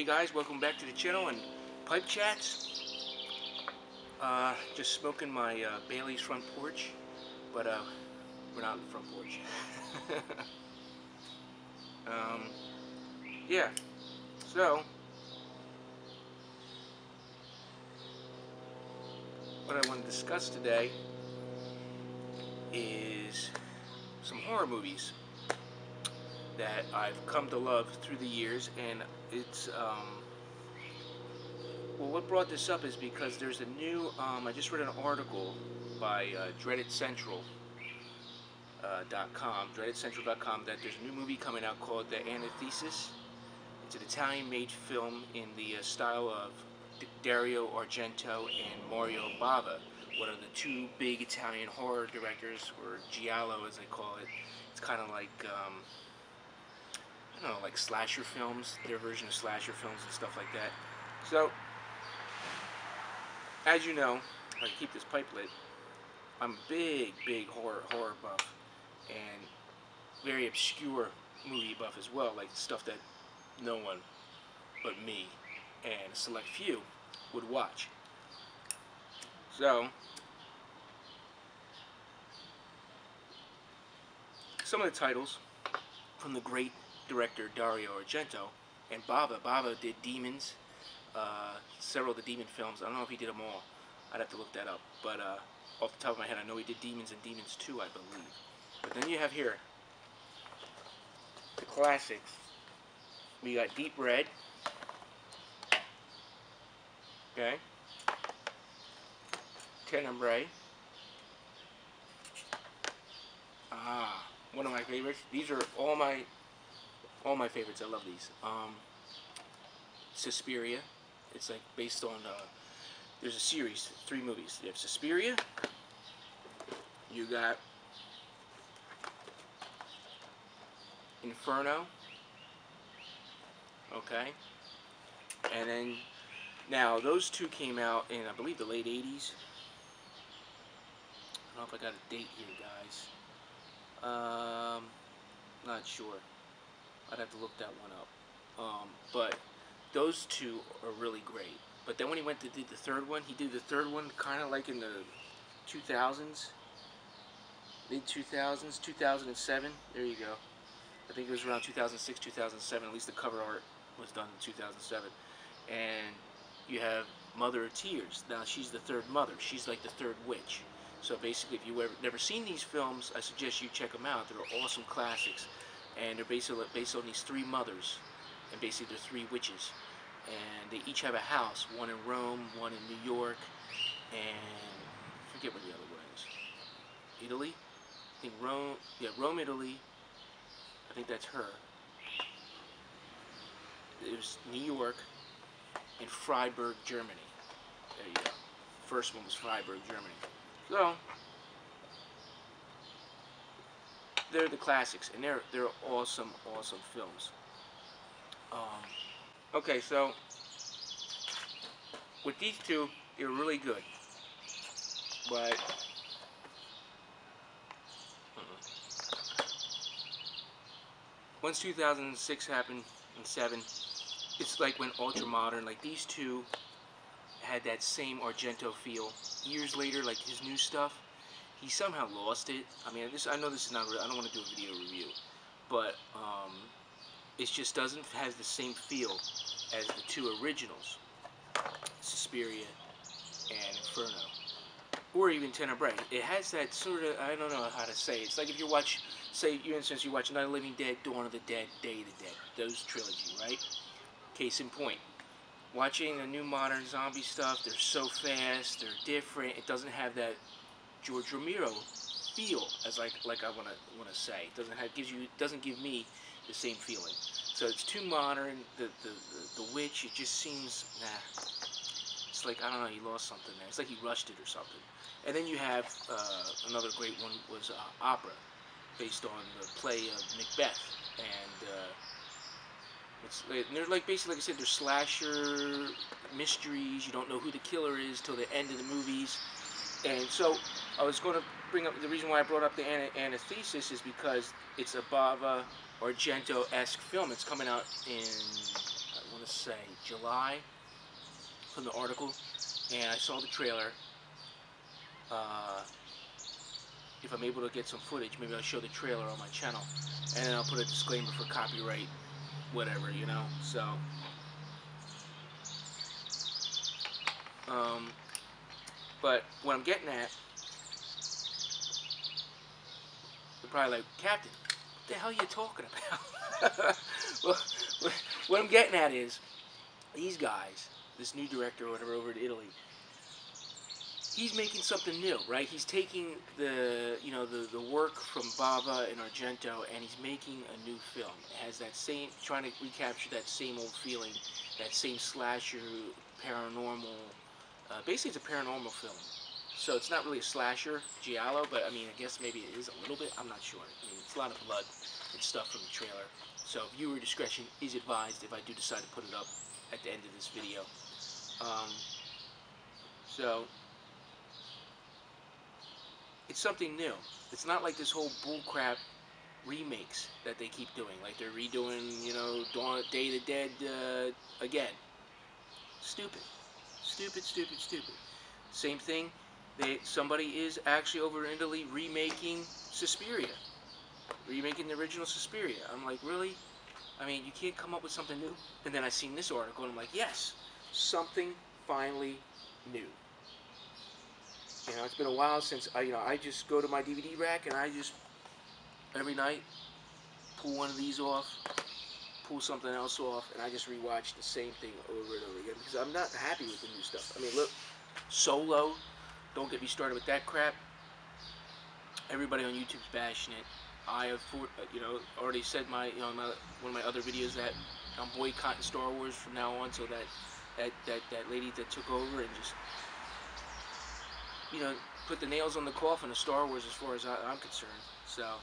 Hey guys, welcome back to the channel and Pipe Chats. Just smoking my Bailey's front porch, but we're not on the front porch. um, yeah, so what I want to discuss today is some horror movies that I've come to love through the years, and it's well, what brought this up is because there's a new I just read an article by DreadedCentral.com that there's a new movie coming out called The Anathesis. It's an Italian-made film in the style of Dario Argento and Mario Bava, one of the two big Italian horror directors, or giallo as they call it. It's kind of like I don't know, like slasher films, their version of slasher films and stuff like that. So, as you know, if I keep this pipe lit, I'm a big horror buff, and very obscure movie buff as well, like stuff that no one but me and a select few would watch. So, some of the titles from the great director Dario Argento and Bava. Bava did Demons, several of the Demon films. I don't know if he did them all. I'd have to look that up. But off the top of my head, I know he did Demons and Demons 2, I believe. But then you have here the classics. We got Deep Red. Okay. Tenebrae. One of my favorites. These are all my favorites. I love these. Suspiria. It's like based on there's a series, 3 movies. You have Suspiria. You got Inferno. Okay. And then now those 2 came out in, I believe, the late 80s. I don't know if I got a date here, guys. Not sure. I'd have to look that one up. But those 2 are really great. But then when he went to do the third one, he did the third one kind of like in the 2000s, mid 2000s, 2007. There you go. I think it was around 2006, 2007. At least the cover art was done in 2007. And you have Mother of Tears. Now she's the third mother. She's like the third witch. So basically, if you've never seen these films, I suggest you check them out. They're awesome classics, and they're based on these 3 mothers, and basically they're 3 witches, and they each have a house. One in Rome, one in New York, and I forget what the other one is. Italy, I think Rome. Yeah, Rome, Italy. I think that's her. It was New York and Freiburg, Germany. There you go. First one was Freiburg, Germany. So they're the classics, and they're awesome films. Okay, so with these 2, they're really good, but once 2006 happened and 7, it's like went ultra modern. Like these 2 had that same Argento feel. Years later, like his new stuff, he somehow lost it. I mean, I know this is not real. I don't want to do a video review, but it just doesn't have the same feel as the 2 originals, Suspiria and Inferno, or even Tenebrae. It has that sort of, I don't know how to say it. It's like if you watch, say, for instance, you watch Night of the Living Dead, Dawn of the Dead, Day of the Dead, those trilogy, right? Case in point. Watching the new modern zombie stuff, they're so fast, they're different. It doesn't have that George Romero feel, as like I want to say. It doesn't give me the same feeling. So it's too modern. The witch, it just seems it's like, I don't know, he lost something there. It's like he rushed it or something. And then you have another great one was Opera, based on the play of Macbeth, and they're like basically, like I said, they're slasher mysteries. You don't know who the killer is till the end of the movies. And so I was going to bring up the reason why I brought up the Anathesis is because it's a Bava Argento-esque film. It's coming out in, I want to say July from the article, and I saw the trailer. If I'm able to get some footage, maybe I'll show the trailer on my channel, and then I'll put a disclaimer for copyright, whatever, you know. So, but what I'm getting at, you're probably like, Captain, what the hell are you talking about? Well, what I'm getting at is, these guys, this new director or whatever over in Italy, he's making something new, right? He's taking the, you know, the work from Bava and Argento, and he's making a new film. It has that same, trying to recapture that same old feeling, that same slasher, paranormal, basically it's a paranormal film. So it's not really a slasher, giallo, but I mean, I guess maybe it is a little bit, I'm not sure. I mean, it's a lot of blood and stuff from the trailer. So viewer discretion is advised if I do decide to put it up at the end of this video. So, it's something new. It's not like this whole bullcrap remakes that they keep doing. Like they're redoing, you know, Day of the Dead again. Stupid. Stupid, stupid, stupid. Same thing. Somebody is actually over in Italy remaking Suspiria. Remaking the original Suspiria. I'm like, really? I mean, you can't come up with something new? And then I seen this article and I'm like, yes, something finally new. You know, it's been a while since I just go to my DVD rack and I just every night pull one of these off, pull something else off, and I just rewatch the same thing over and over again because I'm not happy with the new stuff. I mean, look, Solo, don't get me started with that crap. Everybody on YouTube's bashing it. I have, already said one of my other videos that I'm boycotting Star Wars from now on, so that lady that took over and just, put the nails on the coffin of Star Wars as far as I'm concerned. So,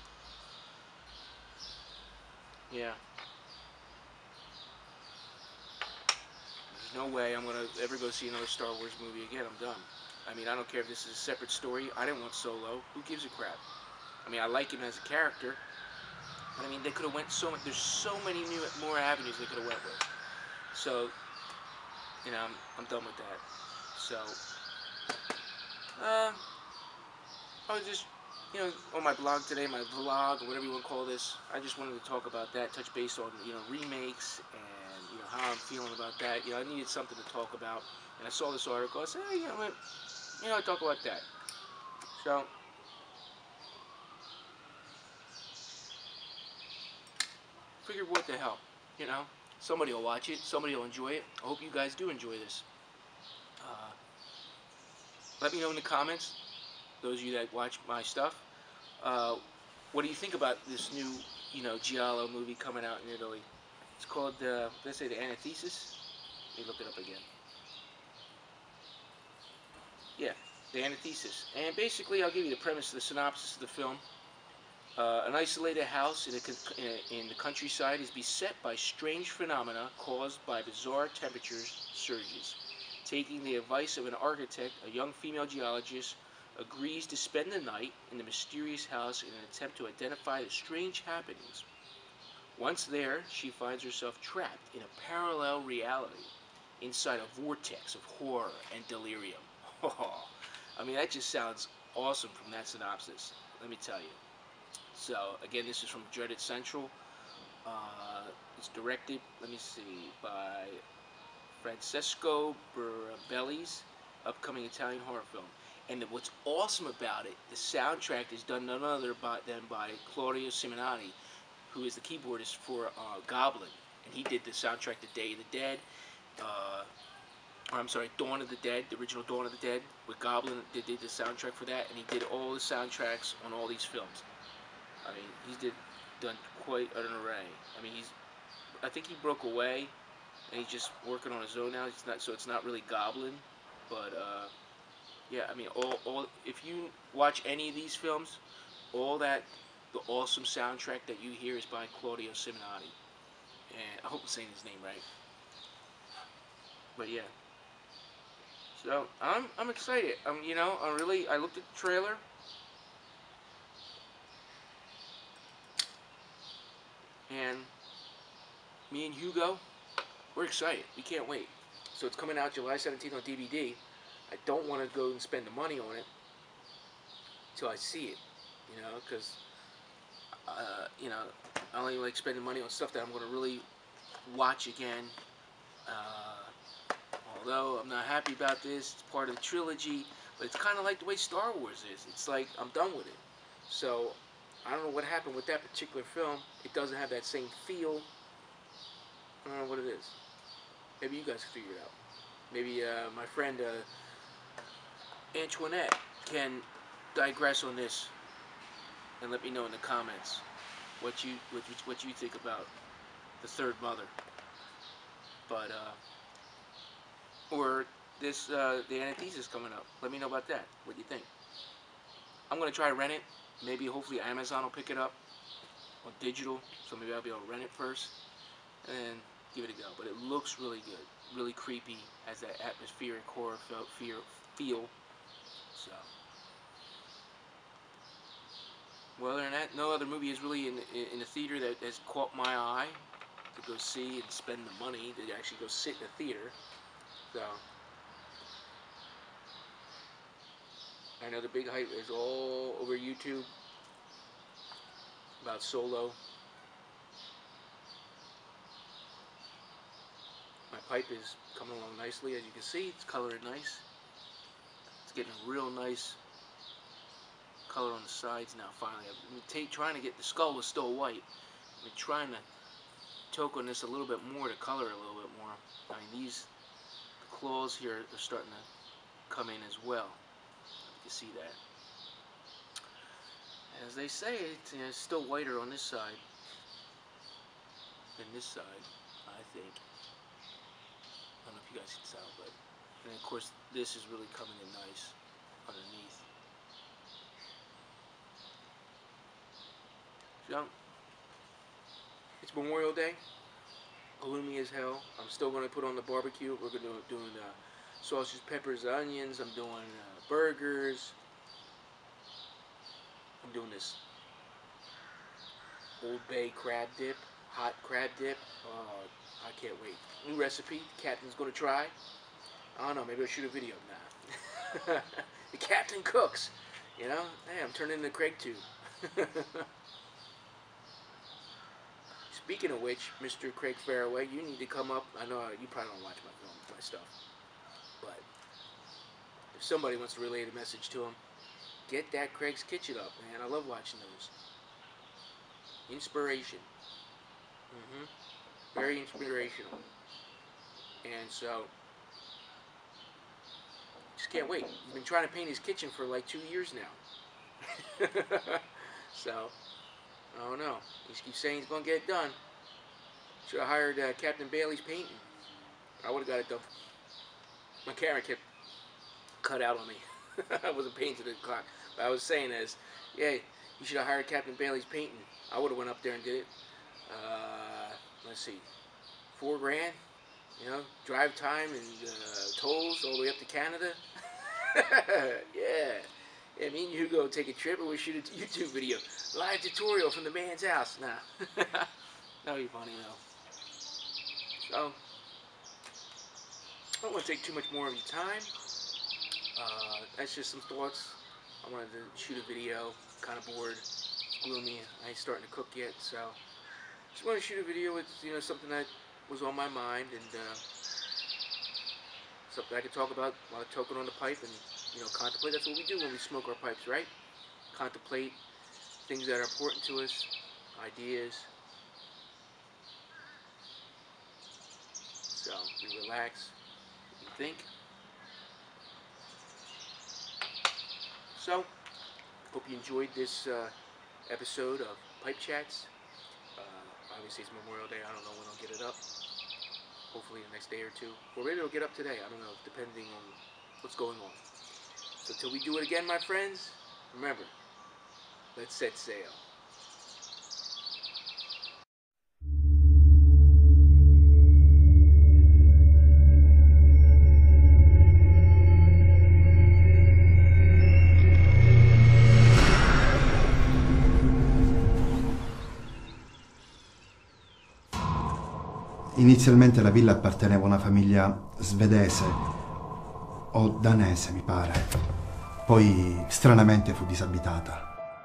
yeah. There's no way I'm going to ever go see another Star Wars movie again. I'm done. I mean, I don't care if this is a separate story. I didn't want Solo. Who gives a crap? I mean, I like him as a character. But, I mean, they could have went so much. There's so many more avenues they could have went with. So, I'm done with that. So, I was just, on my blog today, my vlog, or whatever you want to call this, I just wanted to talk about that, touch base on, remakes, and, how I'm feeling about that. I needed something to talk about, and I saw this article. I said, hey, I'll talk about that. So, figured what the hell, somebody will watch it, somebody will enjoy it. I hope you guys do enjoy this. Let me know in the comments, those of you that watch my stuff, what do you think about this new, giallo movie coming out in Italy? It's called, let's say, The Anathesis. Let me look it up again. Yeah, The Anathesis. And basically, I'll give you the premise, the synopsis of the film. An isolated house in the countryside is beset by strange phenomena caused by bizarre temperature surges. Taking the advice of an architect, a young female geologist agrees to spend the night in the mysterious house in an attempt to identify the strange happenings. Once there, she finds herself trapped in a parallel reality inside a vortex of horror and delirium. I mean, that just sounds awesome from that synopsis, let me tell you. So, again, this is from Dreaded Central. It's directed, let me see, by Francesco Barabelli's upcoming Italian horror film. And what's awesome about it, the soundtrack is done none other than by Claudio Simonati, who is the keyboardist for Goblin. And he did the soundtrack to Day of the Dead, Dawn of the Dead, the original Dawn of the Dead, with Goblin. They did the soundtrack for that, and he did all the soundtracks on all these films. I mean, he's done quite an array. I mean, I think he broke away, and he's just working on his own now. It's not really Goblin, but yeah. I mean, all if you watch any of these films, the awesome soundtrack that you hear is by Claudio Simonati, and I hope I'm saying his name right. But yeah. So I'm excited. I looked at the trailer. And me and Hugo, we're excited. We can't wait. So it's coming out July 17th on DVD. I don't want to go and spend the money on it till I see it, you know, because you know, I only like spending money on stuff that I'm going to really watch again. Although I'm not happy about this, it's part of the trilogy, but it's kind of like the way Star Wars is. It's like I'm done with it. So I don't know what happened with that particular film. It doesn't have that same feel. I don't know what it is. Maybe you guys can figure it out. Maybe my friend Antoinette can digress on this and let me know in the comments what you think about the third mother. But or this the Antithesis coming up. Let me know about that. What do you think? I'm gonna try to rent it. Maybe hopefully Amazon will pick it up on digital, so maybe I'll be able to rent it first and then give it a go. But it looks really good, really creepy, has that atmospheric horror feel. So, well, other than that, no other movie is really in the theater that has caught my eye to go see and spend the money to actually go sit in the theater. So, I know the big hype is all over YouTube about Solo. My pipe is coming along nicely, as you can see. It's colored nice. It's getting a real nice color on the sides now. Finally, I've been trying to get the skull was still white. I've been trying to toke on this a little bit more to color it a little bit more. I mean, the claws here are starting to come in as well. You can see that. As they say, it's still whiter on this side than this side, I think. I don't know if you guys can tell, but and of course this is really coming in nice underneath. So it's Memorial Day, gloomy as hell. I'm still going to put on the barbecue. We're going to doing sausage, peppers, onions. I'm doing burgers. I'm doing this Old Bay crab dip, hot crab dip. Oh, I can't wait. New recipe. The captain's going to try. I don't know. Maybe I'll shoot a video. Nah. The captain cooks. You know? Hey, I'm turning into Craig too. Speaking of which, Mr. Craig Faraway, you need to come up. I know you probably don't watch my stuff, but if somebody wants to relay the message to him, get that Craig's Kitchen up, man. I love watching those. Inspiration. Very inspirational. And so, just can't wait. He's been trying to paint his kitchen for like 2 years now. So, I don't know. He keeps saying he's going to get it done. Should have hired Captain Bailey's painting. I would have got it done. My camera kept cut out on me. I wasn't paying to the clock. But I was saying is, yeah, you should have hired Captain Bailey's painting. I would have went up there and did it. Let's see, $4 grand. You know, drive time and tolls all the way up to Canada. Yeah. Yeah, me and you go take a trip and we shoot a YouTube video. Live tutorial from the man's house. Nah. That would be funny though. So, I don't want to take too much more of your time. That's just some thoughts. I wanted to shoot a video. Kind of bored. It's gloomy. I ain't starting to cook yet, so just want to shoot a video with something that was on my mind and something I could talk about while toking on the pipe and contemplate. That's what we do when we smoke our pipes, right? Contemplate things that are important to us, ideas. So we relax, we think. So, hope you enjoyed this episode of Pipe Chats. Obviously it's Memorial Day. I don't know when I'll get it up. Hopefully the next day or two. Or maybe it'll get up today. I don't know, depending on what's going on. So till we do it again, my friends, remember, let's set sail. Inizialmente la villa apparteneva a una famiglia svedese o danese, mi pare. Poi stranamente fu disabitata.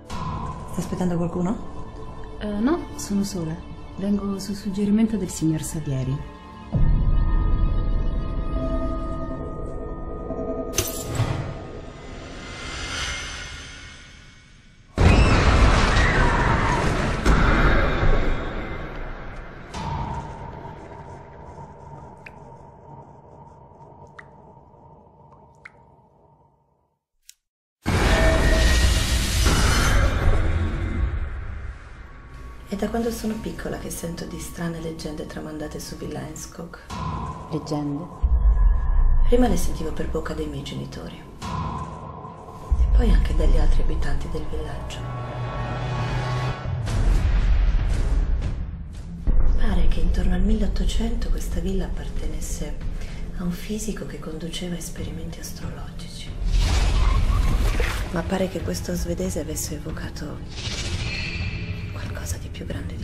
Stai aspettando qualcuno? No, sono sola. Vengo su suggerimento del signor Savieri. È da quando sono piccola che sento di strane leggende tramandate su Villa Enskog. Leggende? Prima le sentivo per bocca dei miei genitori e poi anche dagli altri abitanti del villaggio. Pare che intorno al 1800 questa villa appartenesse a un fisico che conduceva esperimenti astrologici. Ma pare che questo svedese avesse evocato qualcosa di più grande